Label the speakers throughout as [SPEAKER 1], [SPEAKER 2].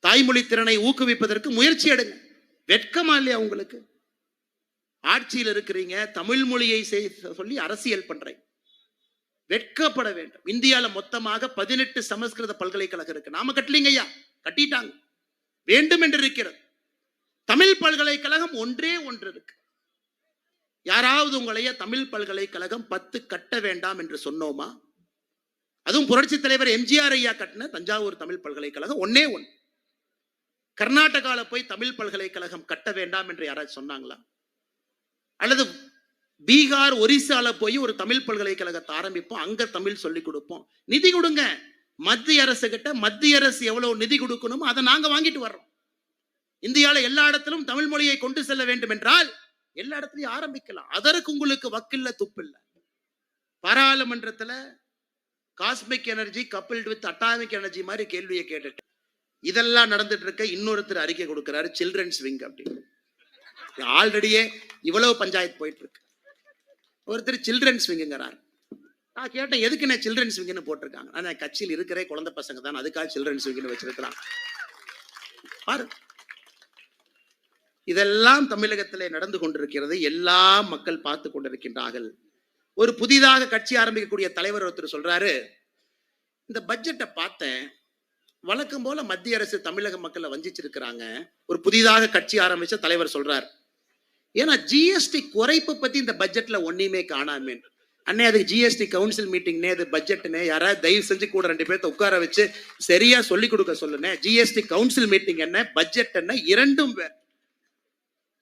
[SPEAKER 1] தாய்மொழி திறனை ஊக்குவிப்பதற்கு முயற்சி எடுங்க. வெட்கமா இல்லையா உங்களுக்கு? ஆட்சியில் இருக்கிறீங்க, தமிழ் மொழியை சொல்லி அரசியல் பண்றீங்க. வெட்கப்பட வேண்டும். இந்தியாவில் மொத்தமாக 18 சமஸ்கிருத பல்கலைக்கழகம் இருக்கு. நாம கட்டலீங்க ஐயா, கட்டிட்டாங்க. வேண்டும் என்று இருக்கிறது. தமிழ் பல்கலைக்கழகம் ஒன்றே ஒன்று இருக்கு. யாராவது உங்களைய தமிழ் பல்கலைக்கழகம் 10 கட்ட வேண்டாம் என்று சொன்னோமா? அதுவும் புரட்சி தலைவர் எம்ஜிஆர் ஐயா கட்டின தஞ்சாவூர் தமிழ் பல்கலைக்கழகம் ஒன்னே ஒன்று. கர்நாடகால போய் தமிழ் பல்கலைக்கழகம் கட்ட வேண்டாம் என்று யாராவது சொன்னாங்களா? அல்லது பீகார், ஒரிசால போய் ஒரு தமிழ் பல்கலைக்கழகத்தை ஆரம்பிப்போம், அங்க தமிழ் சொல்லி கொடுப்போம். நிதி கொடுங்க. மத்திய அரசு கிட்ட மத்திய அரசு எவ்வளவு நிதி கொடுக்கணுமோ அதை நாங்க வாங்கிட்டு வர்றோம். இந்தியாவில் எல்லா இடத்திலும் தமிழ் மொழியை கொண்டு செல்ல வேண்டும் என்றால் எல்லா இடத்துலயும் ஆரம்பிக்கலாம். அதற்கு உங்களுக்கு வக்கில்ல, துப்பில்ல. பாராளுமன்றத்துல cosmic energy coupled with atomic energy மாதிரி கேள்வியை கேட்டுட்டு இதெல்லாம் நடந்துட்டு இருக்க இன்னொருத்தர் அறிக்கை கொடுக்கிறாரு, சில்ட்ரன்ஸ் விங் அப்படின்னு. ஆல்ரெடியே இவ்வளவு பஞ்சாயத்து போயிட்டு இருக்கு. ஒருத்தர் சில்ட்ரன்ஸ் விங்குங்கிறார். நான் கேட்டேன், எதுக்கு நான் சில்ட்ரன்ஸ் விங்குன்னு போட்டிருக்காங்க? நான் கட்சியில் இருக்கிற குழந்தை பசங்க தான், அதுக்காக சில்ட்ரன்ஸ் விங்குன்னு வச்சிருக்கிறான். பாரு, இதெல்லாம் தமிழகத்திலே நடந்து கொண்டிருக்கிறது. எல்லா மக்கள் பார்த்து கொண்டிருக்கின்றார்கள். ஒரு புதிதாக கட்சி ஆரம்பிக்கக்கூடிய தலைவர் ஒருத்தர் சொல்றாரு, இந்த பட்ஜெட்டை பார்த்தேன், வழக்கம் போல மத்திய அரசு தமிழக மக்களை வஞ்சிச்சிருக்கிறாங்க. ஒரு புதிதாக கட்சி ஆரம்பிச்ச தலைவர் சொல்றார், ஏன்னா ஜிஎஸ்டி குறைப்பு பத்தி இந்த பட்ஜெட்ல ஒன்னையுமே காணாமே. அண்ணே, அதுக்கு ஜிஎஸ்டி கவுன்சில் மீட்டிங்னே, அது பட்ஜெட்னே, யாராவது தயவு செஞ்சு கூட 2 பேர்த்த உட்கார வச்சு சரியா சொல்லி கொடுக்க சொல்லுங்க. ஜிஎஸ்டி கவுன்சில் மீட்டிங் என்ன, பட்ஜெட் என்ன, இரண்டும் வேற.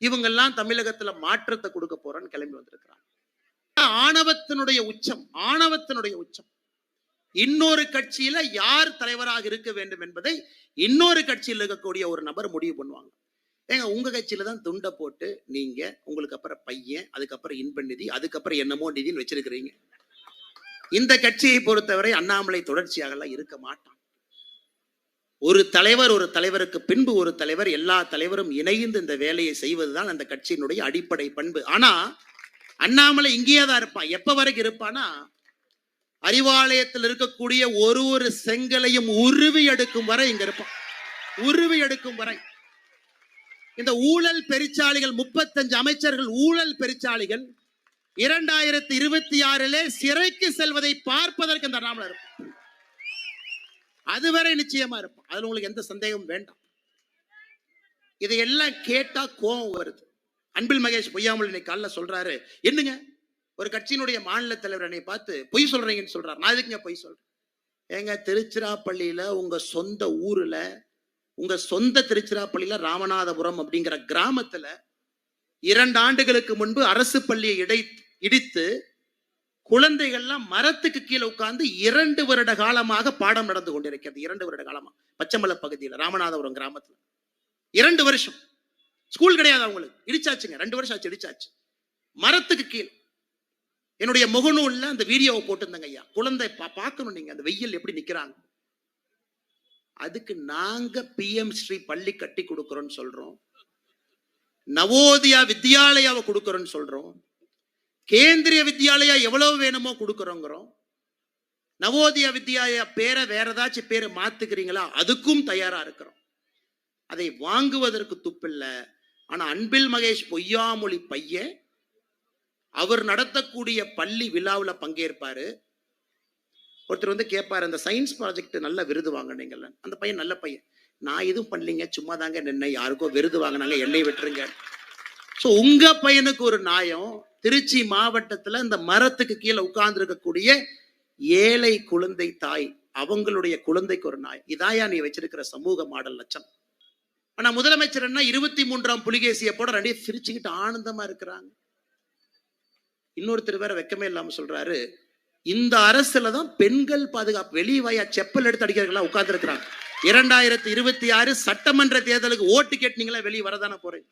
[SPEAKER 1] இவங்கெல்லாம் தமிழகத்துல மாற்றத்தை கொடுக்க போறோன்னு கிளம்பி வந்திருக்கிறாங்க. ஆணவத்தினுடைய உச்சம், ஆணவத்தினுடைய உச்சம். இன்னொரு கட்சியில யார் தலைவராக இருக்க வேண்டும் என்பதை இன்னொரு கட்சியில் இருக்கக்கூடிய ஒரு நபர் முடிவு பண்ணுவாங்க. ஏங்க, உங்க கட்சியில தான் துண்டை போட்டு நீங்க உங்களுக்கு அப்புறம் பையன், அதுக்கப்புறம் இன்ப நிதி, அதுக்கப்புறம் என்னமோ நிதின்னு வச்சிருக்கிறீங்க. இந்த கட்சியை பொறுத்தவரை அண்ணாமலை தொடர்ச்சியாக இருக்க மாட்டான். ஒரு தலைவர், ஒரு தலைவருக்கு பின்பு ஒரு தலைவர், எல்லா தலைவரும் இணைந்து இந்த வேலையை செய்வதுதான் அந்த கட்சியினுடைய அடிப்படை பண்பு. ஆனா அண்ணாமலை இங்கேயே தான் இருப்பான். எப்ப வரைக்கும் இருப்பானா, அறிவாலயத்தில் இருக்கக்கூடிய ஒரு செங்கலையும் உருவி எடுக்கும் வரை இங்க இருப்பான். உருவி எடுக்கும் வரை. இந்த ஊழல் பெருச்சாளிகள், 35 அமைச்சர்கள் ஊழல் பெருச்சாளிகள் 2026 சிறைக்கு செல்வதை பார்ப்பதற்கு இந்த அண்ணாமலை இருப்பான். அதுவரை நிச்சயமா இருப்பான். அதுல உங்களுக்கு எந்த சந்தேகமும் வேண்டாம். இதையெல்லாம் கேட்டா கோபம் வருது. அன்பில் மகேஷ் பொய்யாமொழி இன்னைக்கு காலைல சொல்றாரு, என்னங்க ஒரு கட்சியினுடைய மாநில தலைவர் என்னை பார்த்து பொய் சொல்றீங்கன்னு சொல்றாரு. நான் எதுக்குங்க பொய் சொல்றேன்? ஏங்க, திருச்சிராப்பள்ளியில உங்க சொந்த ஊர்ல, உங்க சொந்த திருச்சிராப்பள்ளியில ராமநாதபுரம் அப்படிங்கிற கிராமத்துல 2 ஆண்டுகளுக்கு முன்பு அரசு பள்ளியை இடித்து குழந்தைகள்லாம் மரத்துக்கு கீழே உட்கார்ந்து 2 வருட காலமாக பாடம் நடந்து கொண்டிருக்கிறது. 2 வருட காலமா பச்சைமலை பகுதியில் ராமநாதபுரம் கிராமத்துல 2 வருஷம் ஸ்கூல் கிடையாது அவங்களுக்கு. இடிச்சாச்சுங்க, 2 வருஷம் ஆச்சு, இடிச்சாச்சு. மரத்துக்கு கீழே என்னுடைய முகநூல்ல அந்த வீடியோவை போட்டிருந்தங்க ஐயா. குழந்தை பார்க்கணும் நீங்க, அந்த வெயில் எப்படி நிக்கிறாங்க. அதுக்கு நாங்க PM ஸ்ரீ பள்ளி கட்டி கொடுக்கிறோம்னு சொல்றோம், நவோதயா வித்யாலயாவை கொடுக்கிறோம்னு சொல்றோம், கேந்திரிய வித்யாலயா எவ்வளவு வேணுமோ கொடுக்கிறோங்கிறோம். நவோதயா வித்யாலயா பேரை வேற ஏதாச்சும் பேரை மாத்துக்கிறீங்களா, அதுக்கும் தயாரா இருக்கிறோம். அதை வாங்குவதற்கு துப்பில்லை. ஆனா அன்பில் மகேஷ் பொய்யாமொழி பையன் அவர் நடத்தக்கூடிய பள்ளி விழாவில் பங்கேற்பாரு. ஒருத்தர் வந்து கேட்பாரு, அந்த சயின்ஸ் ப்ராஜெக்ட் நல்ல விருது வாங்கினீங்கல்ல. அந்த பையன் நல்ல பையன், நான் எதுவும் பண்ணலீங்க, சும்மா தாங்க நின்ன, யாருக்கோ விருது வாங்கினாங்க, என்னை விட்டுருங்க. ஸோ உங்க பையனுக்கு ஒரு நியாயம். திருச்சி மாவட்டத்துல இந்த மரத்துக்கு கீழே உட்கார்ந்து இருக்கக்கூடிய ஏழை குழந்தை தாய், அவங்களுடைய குழந்தைக்கு ஒரு நியாயம். இதாயா நீ வச்சிருக்கிற சமூக மாடல் லட்சம்? ஆனா முதலமைச்சர் என்ன 23ஆம் புலிகேசியை போட 2 சிரிச்சுக்கிட்டு ஆனந்தமா இருக்கிறாங்க. இன்னொருத்தர் வேற வெக்கமே இல்லாம சொல்றாரு, இந்த அரசுல தான் பெண்கள் பாதுகாப்பு, வெளியே வாயா செப்பல் எடுத்து அடிக்கிறவங்களா உட்கார்ந்து இருக்கிறாங்க. 2026 சட்டமன்ற தேர்தலுக்கு ஓட்டு கேட்டீங்களா, வெளியே வரதானே போறீங்க.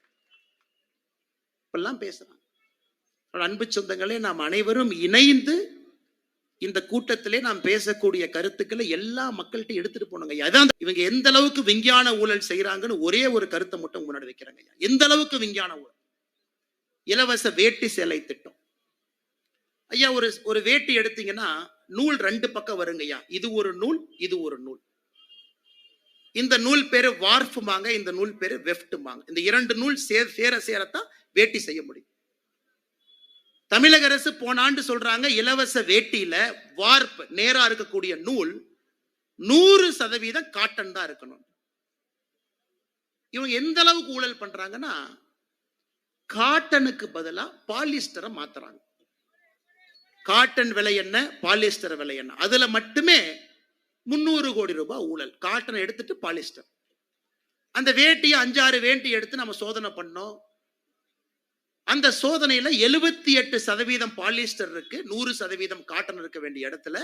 [SPEAKER 1] இப்பெல்லாம் பேசுறாங்க. அன்பு சொந்தங்களே, நாம் அனைவரும் இணைந்து இந்த கூட்டத்திலே நாம் பேசக்கூடிய கருத்துக்களை எல்லா மக்கள்கிட்ட எடுத்துட்டு போனோங்க. அதான் இவங்க எந்த அளவுக்கு விஞ்ஞான ஊழல் செய்யறாங்கன்னு ஒரே ஒரு கருத்தை மட்டும் முன்னாடி வைக்கிறாங்க. எந்த அளவுக்கு விஞ்ஞான ஊழல். இலவச வேட்டி சேலை திட்டம் ஐயா, ஒரு வேட்டி எடுத்தீங்கன்னா நூல் 2 பக்கம் வருங்க ஐயா. இது ஒரு நூல், இது ஒரு நூல். இந்த நூல் பேரு வார்ஃபுமாங்க, இந்த நூல் பேரு வெஃப்ட்மாங்க. இந்த 2 நூல் சேர சேரத்தான் வேட்டி செய்ய முடியும். தமிழக அரசு போன ஆண்டு சொல்றாங்க இலவச வேட்டியில வார்ப் நேரா இருக்கக்கூடிய நூல் 100% காட்டன் தான் இருக்கணும். இவங்க எந்த அளவுக்கு ஊழல் பண்றாங்கன்னா, காட்டனுக்கு பதிலா பாலிஸ்டரை மாத்துறாங்க. காட்டன் விலை என்ன, பாலிஸ்டர் விலை என்ன, அதுல மட்டுமே 300 கோடி ரூபாய் ஊழல். காட்டன் எடுத்துட்டு பாலிஸ்டர். அந்த வேட்டியை 5-6 வேட்டி எடுத்து நம்ம சோதனை பண்ணோம். அந்த சோதனையில 78% பாலிஸ்டர் இருக்கு, 100% காட்டன் இருக்க வேண்டிய இடத்துல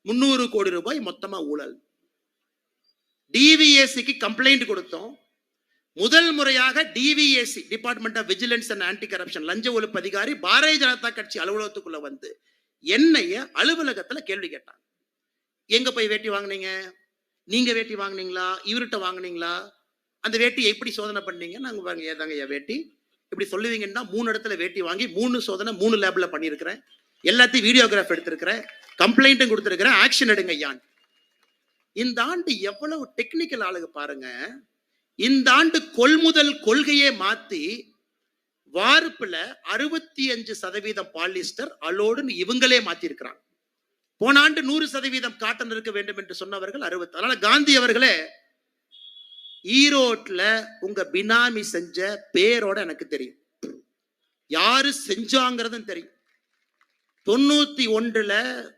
[SPEAKER 1] 300 கோடி ரூபாய் மொத்தமா ஊழல். டிவிஎஸ்சிக்கு கம்ப்ளைண்ட் கொடுத்தோம். முதல் முறையாக டிவிஎஸ்சி, department of vigilance and anti corruption, லஞ்ச ஒழிப்பு அதிகாரி பாரதிய ஜனதா கட்சி அலுவலகத்துக்குள்ள வந்து என்னைய அலுவலகத்துல கேள்வி கேட்டாங்க. எங்க போய் வேட்டி வாங்குனீங்க, நீங்க வேட்டி வாங்குனீங்களா, இவர்கிட்ட வாங்குனீங்களா, அந்த வேட்டி எப்படி சோதனை பண்ணீங்க? நாங்க பாருங்க ஏதாங்க வேட்டி இப்படி சொல்லுவீங்கன்னா 3 இடத்துல வேட்டி வாங்கி 3 சோதனை 3 லேப்ல பண்ணியிருக்கிறேன், எல்லாத்தையும் வீடியோகிராஃப் எடுத்திருக்கிறேன், கம்ப்ளைண்ட்டும் கொடுத்திருக்கிறேன், ஆக்ஷன் எடுங்க ஐயான். இந்த ஆண்டு எவ்வளவு டெக்னிக்கல் ஆளுங்க பாருங்க. இந்த ஆண்டு கொள்முதல் கொள்கையே மாத்தி வார்ப்புல 65% பாலிஸ்டர் அலோடுன்னு இவங்களே மாத்தி இருக்கிறாங்க. போன ஆண்டு 100% காட்டன் இருக்க வேண்டும் என்று சொன்னவர்கள் 60. அதனால காந்தி அவர்களே, ஈரோட்ல உங்க பினாமி செஞ்ச பேரோட எனக்கு தெரியும், யாரு செஞ்சாங்கிறதும் தெரியும். 91ல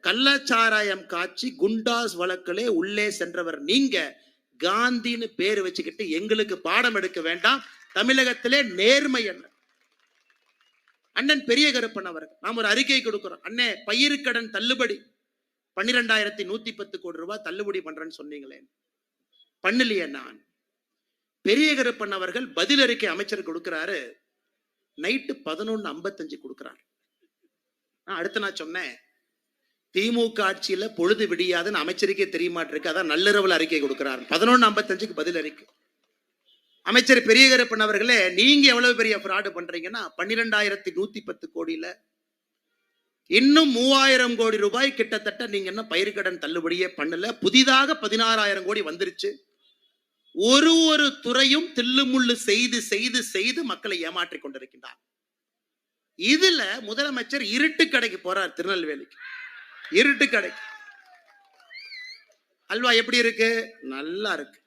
[SPEAKER 1] கள்ளச்சாராயம் காட்சி குண்டாஸ் வழக்கிலே உள்ளே சென்றவர் நீங்க. காந்தின்னு பேர் வச்சுக்கிட்டு எங்களுக்கு பாடம் எடுக்க வேண்டாம். தமிழகத்திலே நேர்மை என்ன. அண்ணன் பெரிய கருப்பன் அவர்கள் நாம் ஒரு அறிக்கை கொடுக்கிறோம். அண்ணே, பயிர்க்கடன் தள்ளுபடி 12,110 கோடி ரூபாய் தள்ளுபடி பண்றேன்னு சொன்னீங்களே, பண்ணலையே. நான் பெரிய கருப்பன் அவர்கள் பதில் அறிக்கை அமைச்சர் கொடுக்கிறாரு, நைட்டு 11:55 கொடுக்கிறார். அடுத்து நான் சொன்னேன், திமுக ஆட்சியில பொழுது விடியாதுன்னு அமைச்சருக்கே தெரியமாட்டிருக்கு, அதான் நள்ளிரவுல அறிக்கை கொடுக்கிறார். 11:55 பதில் அறிக்கை. அமைச்சர் பெரிய கருப்பன் அவர்களே, நீங்க எவ்வளவு பெரிய ஃப்ராடு பண்றீங்கன்னா, 12,110 கோடியில இன்னும் 3,000 கோடி ரூபாய் கிட்டத்தட்ட நீங்க என்ன பயிர்க்கடன் தள்ளுபடியே பண்ணல. புதிதாக 16,000 கோடி வந்துருச்சு. ஒரு துறையும் தில்லுமுள்ளு செய்து செய்து செய்து மக்களை ஏமாற்றிக் கொண்டிருக்கின்றார். இதுல முதலமைச்சர் இருட்டு கடைக்கு போறார், திருநெல்வேலிக்கு. இருட்டு கடைக்கு அல்வா எப்படி இருக்கு? நல்லா இருக்கு.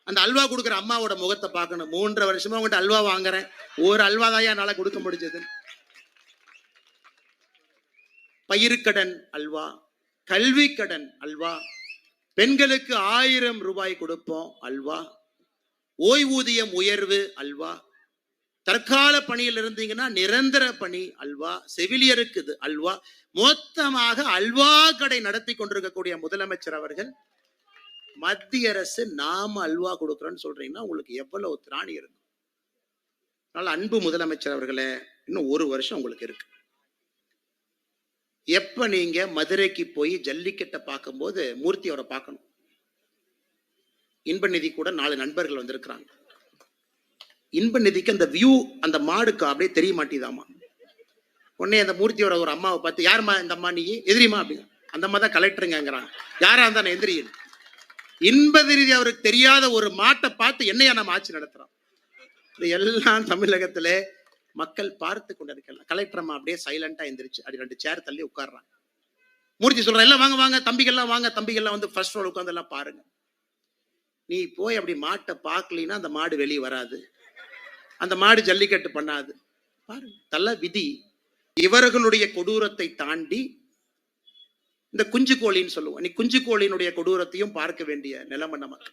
[SPEAKER 1] அந்த அல்வா கொடுக்குற அம்மாவோட முகத்தை பார்க்கணும். 3.5 வருஷமா உங்கள்கிட்ட அல்வா வாங்குறேன், ஒரு அல்வா தான் என்னால கொடுக்க முடிஞ்சது. பயிர்க்கடன் அல்வா, கல்வி கடன் அல்வா, பெண்களுக்கு 1000 ரூபாய் கொடுப்போம் அல்வா, ஓய்வூதியம் உயர்வு அல்வா, தற்கால பணியில் இருந்தீங்கன்னா நிரந்தர பணி அல்வா, செவிலியருக்கு இது அல்வா, மொத்தமாக அல்வா கடை நடத்தி கொண்டிருக்கக்கூடிய முதலமைச்சர் அவர்கள் மத்திய அரசு நாம அல்வா கொடுக்கிறோம்னு சொல்றீங்கன்னா உங்களுக்கு எவ்வளவு திராணி இருக்கும். அதனால அன்பு முதலமைச்சர் அவர்களே, இன்னும் 1 வருஷம் உங்களுக்கு இருக்கு. எப்ப நீங்க மதுரைக்கு போய் ஜல்லிக்கட்டை பார்க்கும்போது மூர்த்தி அவரை பார்க்கணும். இன்ப நிதி கூட 4 நண்பர்கள் வந்திருக்கிறாங்க. இன்ப நிதிக்கு அந்த வியூ, அந்த மாடுக்கு அப்படியே தெரிய மாட்டேதாமா. உடனே அந்த மூர்த்தியோட ஒரு அம்மாவை பார்த்து, யாருமா இந்த அம்மா, நீ எதிரிமா அப்படி, அந்த அம்மா தான் கலெக்டருங்கிறாங்க. யாரா இருந்தா எதிரி? இன்ப நிதி அவருக்கு தெரியாத ஒரு மாட்டை பார்த்து என்னையா நம்ம ஆட்சி நடத்துறோம். இது எல்லாம் தமிழகத்திலே மக்கள் பார்த்து கொண்டிருக்கலாம். கலெக்டர் அம்மா அப்படியே சைலண்டா எந்திரிச்சு அப்படி 2 சேர் தள்ளி உட்கார்றாங்க. மூர்த்தி சொல்ற, எல்லாம் வாங்க வாங்க தம்பிகள்லாம் வாங்க, தம்பிகள்லாம் வந்து ஃபர்ஸ்ட் ரோல் உட்கார்ந்து எல்லாம் பாருங்க. நீ போய் அப்படி மாட்டை பார்க்கலின்னா அந்த மாடு வெளியே வராது, அந்த மாடு ஜல்லிக்கட்டு பண்ணாது. பாருங்க, தள்ள விதி. இவர்களுடைய கொடூரத்தை தாண்டி இந்த குஞ்சு கோழின்னு சொல்லுவோம், நீ குஞ்சு கோழியினுடைய கொடூரத்தையும் பார்க்க வேண்டிய நிலைமை நமக்கு.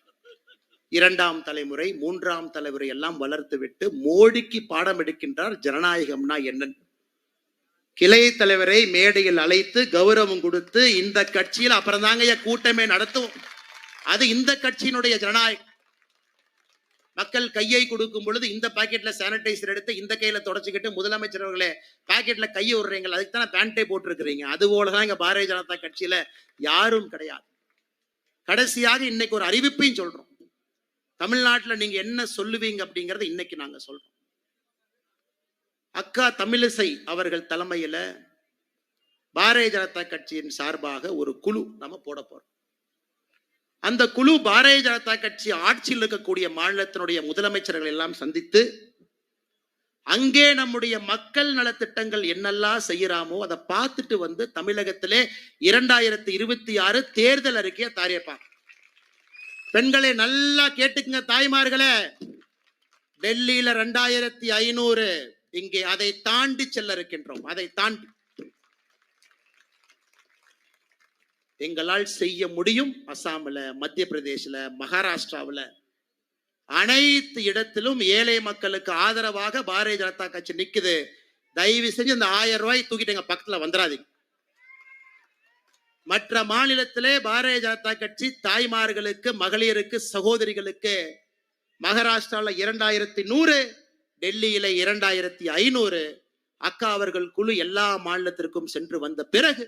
[SPEAKER 1] 2ஆம் தலைமுறை 3ஆம் தலைமுறை எல்லாம் வளர்த்து விட்டு மோடிக்கு பாடம் எடுக்கின்றார் ஜனநாயகம்னா என்னன்னு. கிளை தலைவரை மேடையில் அழைத்து கௌரவம் கொடுத்து இந்த கட்சியில் அப்புறம் தாங்க கூட்டமே நடத்துவோம். அது இந்த கட்சியினுடைய ஜனநாயகம். மக்கள் கையை கொடுக்கும் பொழுது இந்த பாக்கெட்ல சானிடைசர் எடுத்து இந்த கையில தொடச்சுக்கிட்டு, முதலமைச்சர் அவர்களே பாக்கெட்ல கையை விடுறீங்க, அதுக்கு தானே பேண்டே போட்டிருக்கிறீங்க. அது போலதான் இங்க பாரதிய ஜனதா கட்சியில யாரும் கிடையாது. கடைசியாக இன்னைக்கு ஒரு அறிவிப்பையும் சொல்றோம். தமிழ்நாட்டில் நீங்க என்ன சொல்லுவீங்க அப்படிங்கறத இன்னைக்கு நாங்க சொல்றோம். அக்கா தமிழிசை அவர்கள் தலைமையில பாரதிய ஜனதா கட்சியின் சார்பாக ஒரு குழு நம்ம போட போறோம். அந்த குழு பாரதிய ஜனதா கட்சி ஆட்சியில் இருக்கக்கூடிய மாநிலத்தினுடைய முதலமைச்சர்கள் எல்லாம் சந்தித்து அங்கே நம்முடைய மக்கள் நலத்திட்டங்கள் என்னெல்லாம் செய்யறாமோ அதை பார்த்துட்டு வந்து தமிழகத்திலே 2026 தேர்தல் அறிக்கையை தயாரிப்பாங்க. பெண்களை நல்லா கேட்டுக்குங்க தாய்மார்களே, டெல்லியில 2500, இங்கே அதை தாண்டி செல்ல இருக்கின்றோம். அதை தாண்டி எங்களால் செய்ய முடியும். அசாம்ல, மத்திய பிரதேசல, மகாராஷ்டிராவில அனைத்து இடத்திலும் ஏழை மக்களுக்கு ஆதரவாக பாரதிய ஜனதா கட்சி நிக்குது. தயவு செஞ்சு இந்த 1000 ரூபாய் தூக்கிட்டு எங்க பக்கத்துல வந்துடாதீங்க. மற்ற மாநிலத்திலே பாரதிய ஜனதா கட்சி தாய்மார்களுக்கு, மகளிருக்கு, சகோதரிகளுக்கு மகாராஷ்டிரால 2100, டெல்லியில 2500. அக்கா அவர்கள் குழு எல்லா மாநிலத்திற்கும் சென்று வந்த பிறகு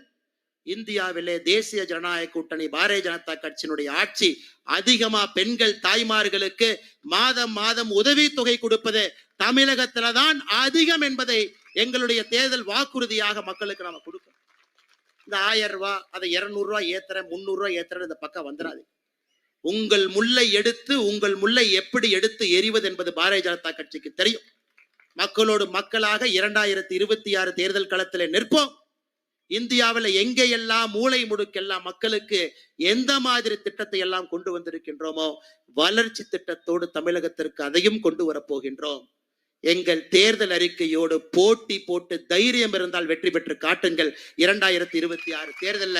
[SPEAKER 1] இந்தியாவிலே தேசிய ஜனநாயக கூட்டணி பாரதிய ஜனதா கட்சியினுடைய ஆட்சி அதிகமா பெண்கள் தாய்மார்களுக்கு மாதம் மாதம் உதவி தொகை கொடுப்பது தமிழகத்துல தான் அதிகம் என்பதை எங்களுடைய தேர்தல் வாக்குறுதியாக மக்களுக்கு நாம கொடுக்கிறோம். இந்த 1000 ரூபாய், அதை 200 ரூபாய் ஏத்துறேன், 300 ரூபாய் ஏத்துறேன், இந்த பக்கம் வந்துடாது. உங்கள் முல்லை எடுத்து, உங்கள் முல்லை எப்படி எடுத்து எறிவது என்பது பாரதிய ஜனதா கட்சிக்கு தெரியும். மக்களோடு மக்களாக 2026 தேர்தல் களத்திலே நிற்போம். இந்தியாவில் எங்கெல்லாம் மூளை முடுக்கெல்லாம் மக்களுக்கு எந்த மாதிரி திட்டத்தை எல்லாம் கொண்டு வந்திருக்கின்றோமோ வளர்ச்சி திட்டத்தோடு தமிழகத்திற்கு அதையும் கொண்டு வரப்போகின்றோம். எங்கள் தேர்தல் அறிக்கையோடு போட்டி போட்டு தைரியம் இருந்தால் வெற்றி பெற்று காட்டுங்கள். 2026 தேர்தலில்